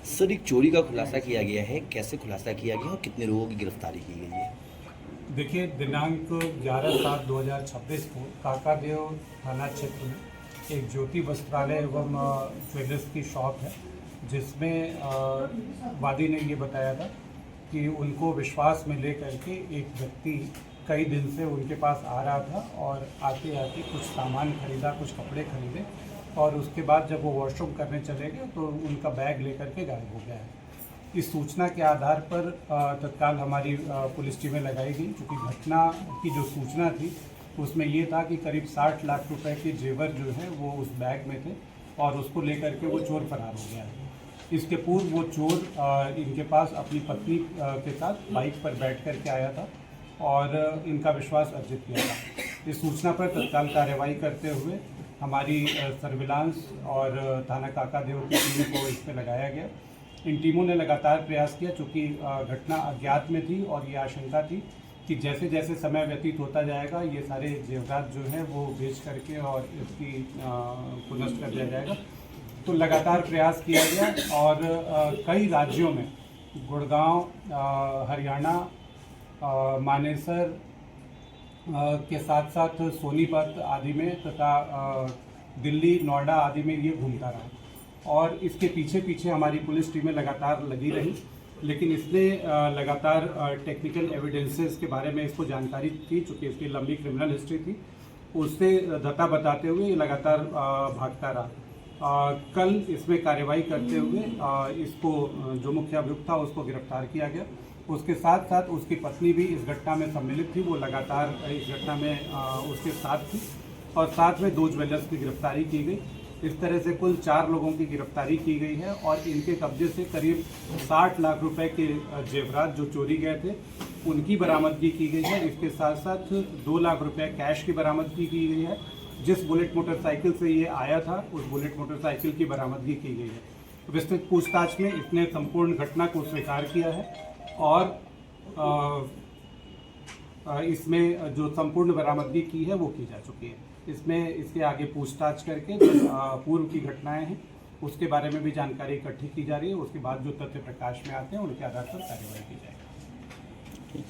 Sir, एक चोरी का खुलासा किया गया है, कैसे खुलासा किया गया और कितने लोगों की गिरफ्तारी की गई है? देखिए, दिनांक 11/7/2026 को काकादेव थाना क्षेत्र में एक ज्योति वस्त्रालय एवं ज्वेलर्स की शॉप है, जिसमें वादी ने ये बताया था कि उनको विश्वास में ले करके एक व्यक्ति कई दिन से उनके पास आ रहा था और आते आते कुछ सामान खरीदा, कुछ कपड़े खरीदे और उसके बाद जब वो वॉशरूम करने चले गए तो उनका बैग लेकर के गायब हो गया है। इस सूचना के आधार पर तत्काल हमारी पुलिस टीमें लगाई गई, क्योंकि घटना की जो सूचना थी उसमें ये था कि करीब 60 लाख रुपए के जेवर जो है वो उस बैग में थे और उसको लेकर के वो चोर फरार हो गया है। इसके पूर्व वो चोर इनके पास अपनी पत्नी के साथ बाइक पर बैठ कर के आया था और इनका विश्वास अर्जित किया था। इस सूचना पर तत्काल कार्रवाई करते हुए हमारी सर्विलांस और थाना काकादेव की टीम को इस पर लगाया गया। इन टीमों ने लगातार प्रयास किया, चूँकि घटना अज्ञात में थी और ये आशंका थी कि जैसे जैसे समय व्यतीत होता जाएगा ये सारे जेवरात जो हैं वो बेच करके और इसकी को नष्ट कर दिया जाएगा। तो लगातार प्रयास किया गया और कई राज्यों में गुड़गांव, हरियाणा, मानेसर के साथ साथ सोनीपत आदि में तथा दिल्ली, नोएडा आदि में ये घूमता रहा और इसके पीछे पीछे हमारी पुलिस टीमें लगातार लगी रही। लेकिन इसने लगातार टेक्निकल एविडेंसेस के बारे में इसको जानकारी थी, चूँकि इसकी लंबी क्रिमिनल हिस्ट्री थी, उससे धता बताते हुए ये लगातार भागता रहा। कल इसमें कार्रवाई करते हुए इसको जो मुख्य अभियुक्त था उसको गिरफ्तार किया गया। उसके साथ साथ उसकी पत्नी भी इस घटना में सम्मिलित थी, वो लगातार इस घटना में उसके साथ थी और साथ में 2 ज्वेलर्स की गिरफ्तारी की गई। इस तरह से कुल 4 लोगों की गिरफ्तारी की गई है और इनके कब्जे से करीब 60 लाख रुपए के जेवरात जो चोरी गए थे उनकी बरामदगी की गई है। इसके साथ साथ 2 लाख रुपए कैश की बरामदगी की गई है। जिस बुलेट मोटरसाइकिल से ये आया था उस बुलेट मोटरसाइकिल की बरामदगी की गई है। विस्तृत पूछताछ में इसने संपूर्ण घटना को स्वीकार किया है और इसमें जो संपूर्ण बरामदगी की है वो की जा चुकी है। इसमें इसके आगे पूछताछ करके जो पूर्व की घटनाएं हैं उसके बारे में भी जानकारी इकट्ठी की जा रही है। उसके बाद जो तथ्य प्रकाश में आते हैं उनके आधार पर कार्रवाई की जाएगी।